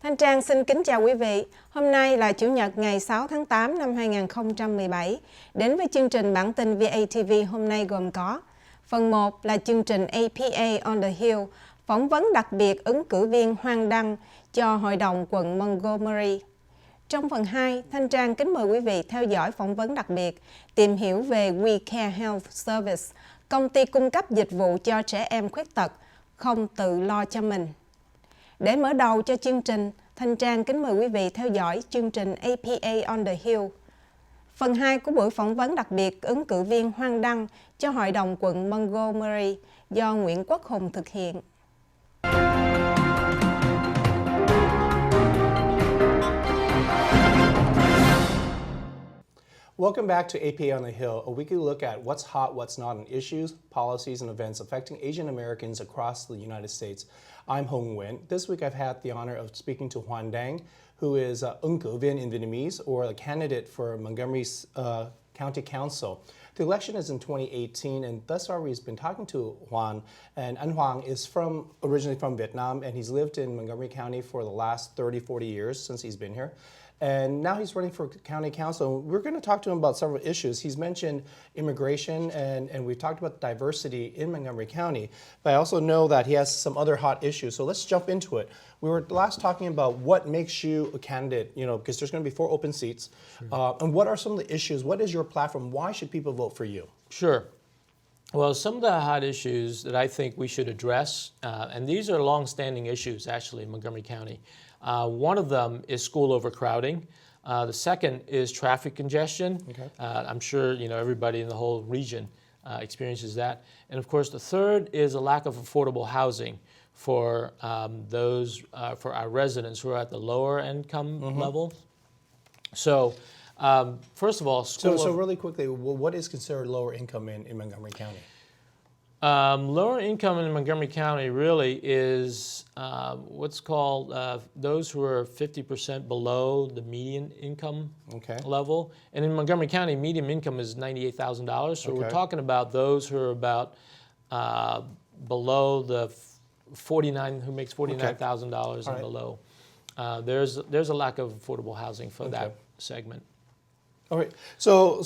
Thanh Trang xin kính chào quý vị. Hôm nay là Chủ nhật ngày 6 tháng 8 năm 2017. Đến với chương trình bản tin VATV hôm nay gồm có: phần 1 là chương trình APA on the Hill, phỏng vấn đặc biệt ứng cử viên Hoan Đặng Cho Hội đồng Quận Montgomery. Trong phần 2, Thanh Trang kính mời quý vị theo dõi phỏng vấn đặc biệt, tìm hiểu về We Care Health Service, công ty cung cấp dịch vụ cho trẻ em khuyết tật, không tự lo cho mình. Để mở đầu cho chương trình, Thanh Trang kính mời quý vị theo dõi chương trình APA on the Hill. Phần 2 của buổi phỏng vấn đặc biệt ứng cử viên Hoan Đặng cho Hội đồng Quận Montgomery do Nguyễn Quốc Hùng thực hiện. Welcome back to APA on the Hill, a weekly look at what's hot, what's not in issues, policies, and events affecting Asian Americans across the United States. I'm Hùng Nguyễn. This week I've had the honor of speaking to Hoan Đặng, who is ứng cử viên in Vietnamese, or a candidate for Montgomery County Council. The election is in 2018, and thus far we've been talking to Hoan. And Anh Hoan is originally from Vietnam, and he's lived in Montgomery County for the last 30, 40 years since he's been here. And now he's running for county council. We're going to talk to him about several issues. He's mentioned immigration, and we've talked about diversity in Montgomery County. But I also know that he has some other hot issues. So let's jump into it. We were last talking about what makes you a candidate, because there's going to be 4 open seats. Sure. And what are some of the issues? What is your platform? Why should people vote for you? Sure. Well, some of the hot issues that I think we should address, and these are long-standing issues actually in Montgomery County. One of them is school overcrowding. The second is traffic congestion. Okay. I'm sure everybody in the whole region experiences that. And of course, the third is a lack of affordable housing for for our residents who are at the lower income level. So, first of all, So really quickly, what is considered lower income in Montgomery County? Lower income in Montgomery County really is what's called those who are 50% below the median income level. And in Montgomery County, median income is $98,000. So we're talking about those who are about below the who makes $49,000 and below. There's a lack of affordable housing for that segment. All right. So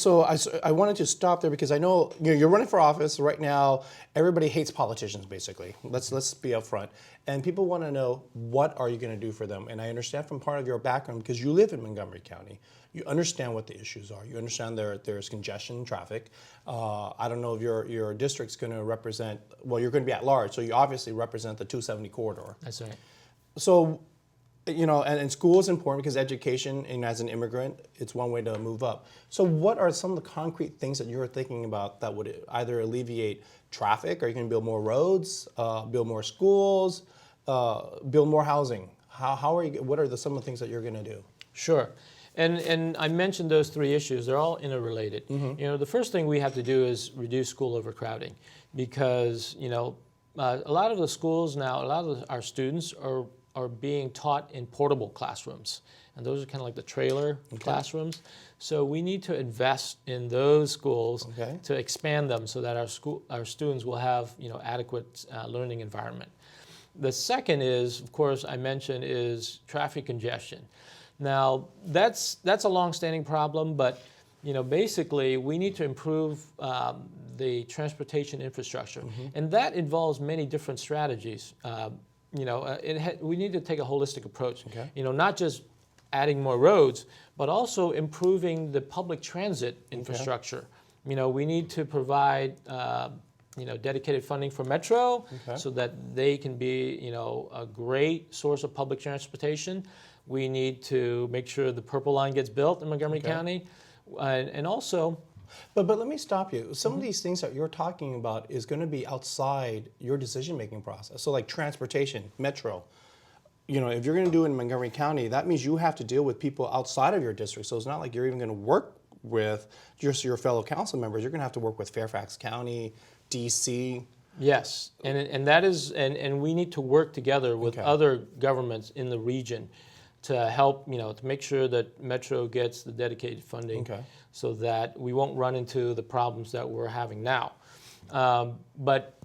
I wanted to stop there because I know you're running for office right now. Everybody hates politicians, basically. Let's be upfront. And people want to know, what are you going to do for them? And I understand from part of your background, because you live in Montgomery County, you understand what the issues are. You understand there's congestion in traffic. I don't know if your district's going to represent, well, you're going to be at large, so you obviously represent the 270 corridor. That's right. So, and school is important because education, and as an immigrant, it's one way to move up. So what are some of the concrete things that you're thinking about that would either alleviate traffic? Are you going to build more roads, build more schools, build more housing? What are some of the things that you're going to do? Sure. And I mentioned those 3 issues. They're all interrelated. Mm-hmm. The first thing we have to do is reduce school overcrowding because, a lot of the schools now, a lot of our students are being taught in portable classrooms. And those are kind of like the trailer classrooms. So we need to invest in those schools to expand them so that our students will have adequate learning environment. The second is, of course, I mentioned, is traffic congestion. Now, that's a long-standing problem, but basically we need to improve the transportation infrastructure. And that involves many different strategies. We need to take a holistic approach. Not just adding more roads, but also improving the public transit infrastructure. We need to provide dedicated funding for Metro so that they can be a great source of public transportation. We need to make sure the Purple Line gets built in Montgomery County, and also. But let me stop you. Some of these things that you're talking about is going to be outside your decision-making process. So like transportation, Metro. If you're going to do it in Montgomery County, that means you have to deal with people outside of your district. So it's not like you're even going to work with just your fellow council members. You're going to have to work with Fairfax County, D.C. Yes, and that is, and we need to work together with other governments in the region to help, to make sure that Metro gets the dedicated funding so that we won't run into the problems that we're having now. But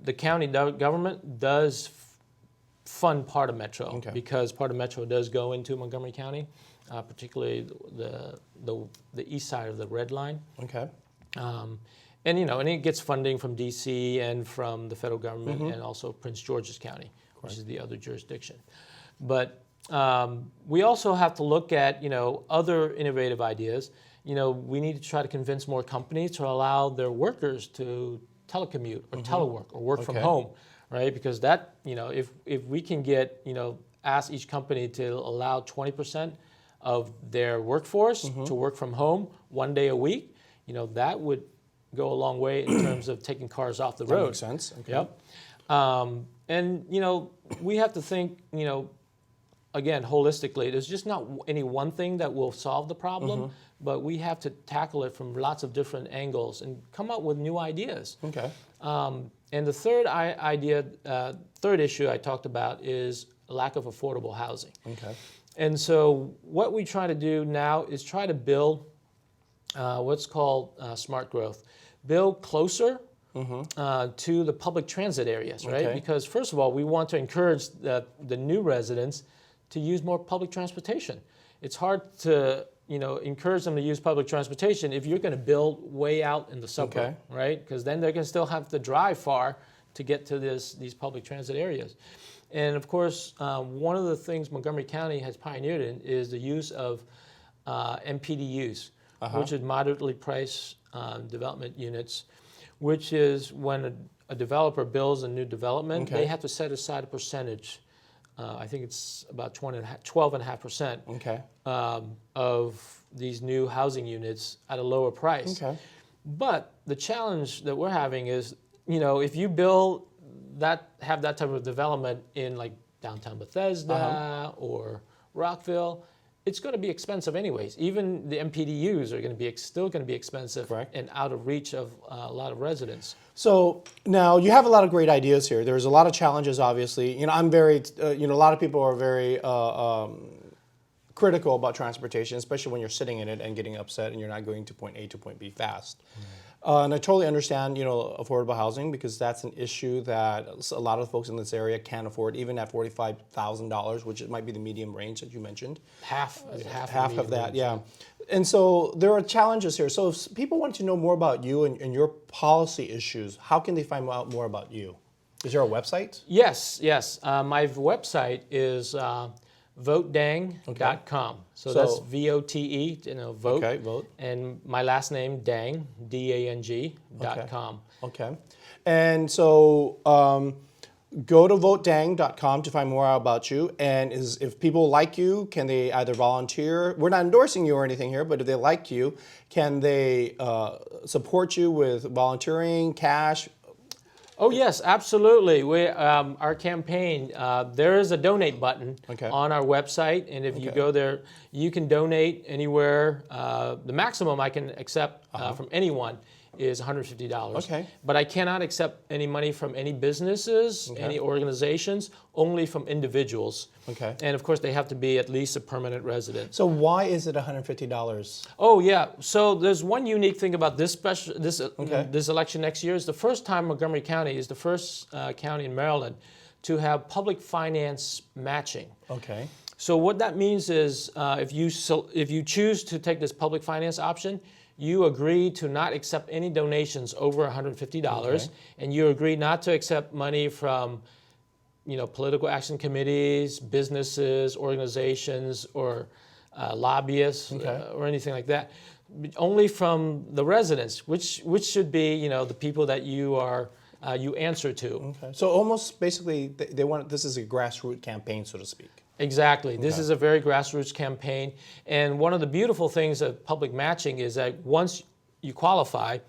the county government does fund part of Metro, Okay. because part of Metro does go into Montgomery County, particularly the east side of the Red Line. Okay. And it gets funding from D.C. and from the federal government, and also Prince George's County, which is the other jurisdiction. But we also have to look at other innovative ideas. We need to try to convince more companies to allow their workers to telecommute or telework or work from home, right? Because that if we can get ask each company to allow 20% of their workforce to work from home 1 day a week, that would go a long way in terms of taking cars off the road. That makes sense. Okay. Yep. And we have to think, again, holistically. There's just not any one thing that will solve the problem, but we have to tackle it from lots of different angles and come up with new ideas. Okay. And the third issue I talked about is lack of affordable housing. Okay. And so what we try to do now is try to build what's called smart growth. Build closer to the public transit areas, right? Okay. Because first of all, we want to encourage the new residents to use more public transportation. It's hard to encourage them to use public transportation if you're going to build way out in the suburb, right? Because then they're going to still have to drive far to get to these public transit areas. And of course, one of the things Montgomery County has pioneered in is the use of MPDUs, which is moderately priced development units, which is when a developer builds a new development, they have to set aside a percentage. I think it's about 12.5% of these new housing units at a lower price. Okay. But the challenge that we're having is, if you build have that type of development in like downtown Bethesda or Rockville, it's going to be expensive anyways. Even the MPDUs are going to be still going to be expensive and out of reach of a lot of residents. So now you have a lot of great ideas here. There's a lot of challenges, obviously. I'm very, a lot of people are very critical about transportation, especially when you're sitting in it and getting upset and you're not going to point A to point B fast. And I totally understand, affordable housing, because that's an issue that a lot of folks in this area can't afford, even at $45,000, which might be the medium range that you mentioned. Half of that, yeah. And so there are challenges here. So if people want to know more about you and your policy issues, how can they find out more about you? Is there a website? Yes. My website is votedang.com. So that's VOTE, vote. Okay, vote. And my last name, Dang, DANG.com. Okay. And so go to votedang.com to find more out about you. And if people like you, can they either volunteer? We're not endorsing you or anything here, but if they like you, can they support you with volunteering, cash? Oh yes, absolutely. Our campaign, there is a donate button on our website, and if you go there, you can donate anywhere. The maximum I can accept from anyone is $150. Okay. But I cannot accept any money from any businesses, any organizations, only from individuals. Okay. And of course, they have to be at least a permanent resident. So why is it $150? Oh yeah. So there's one unique thing about this election next year. Is the first time Montgomery County is the first county in Maryland to have public finance matching. Okay. So what that means is if you choose to take this public finance option, you agree to not accept any donations over $150, and you agree not to accept money from, political action committees, businesses, organizations, or lobbyists, or anything like that. Only from the residents, which should be, the people that you answer to. Okay. So almost basically, they want this is a grassroots campaign, so to speak. Exactly. This is a very grassroots campaign. And one of the beautiful things of public matching is that once you qualify,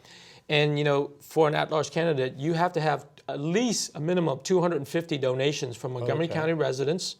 and for an at-large candidate, you have to have at least a minimum of 250 donations from Montgomery County residents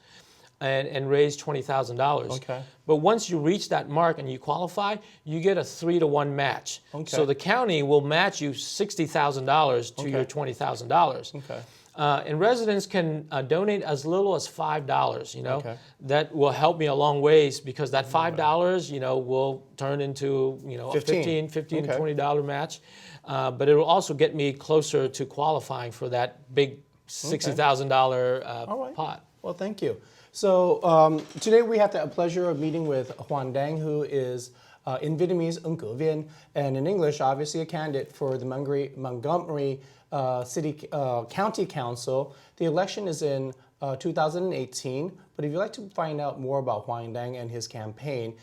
and raise $20,000. Okay. But once you reach that mark and you qualify, you get a 3-to-1 match. Okay. So the county will match you $60,000 to your $20,000. Okay. And residents can donate as little as $5. That will help me a long ways, because that $5, will turn into a $15 to $20 match. But it will also get me closer to qualifying for that big $60,000 pot. Well, thank you. So today we have the pleasure of meeting with Hoan Đặng, who is in Vietnamese ứng cử viên, and in English, obviously a candidate for the Montgomery County Council. The election is in 2018, but if you'd like to find out more about Hoan Đặng and his campaign,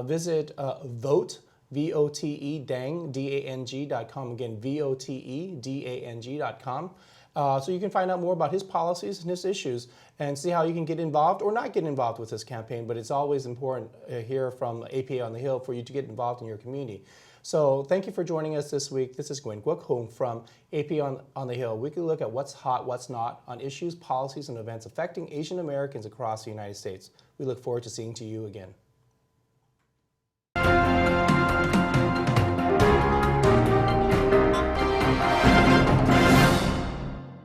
visit vote, V-O-T-E, Dang, D-A-N-G.com. Again, V-O-T-E, D-A-N-G.com. So you can find out more about his policies and his issues and see how you can get involved or not get involved with this campaign. But it's always important here from APA on the Hill for you to get involved in your community. So thank you for joining us this week. This is Nguyen Quoc Hùng from APA on the Hill. We can look at what's hot, what's not on issues, policies, and events affecting Asian Americans across the United States. We look forward to seeing you again.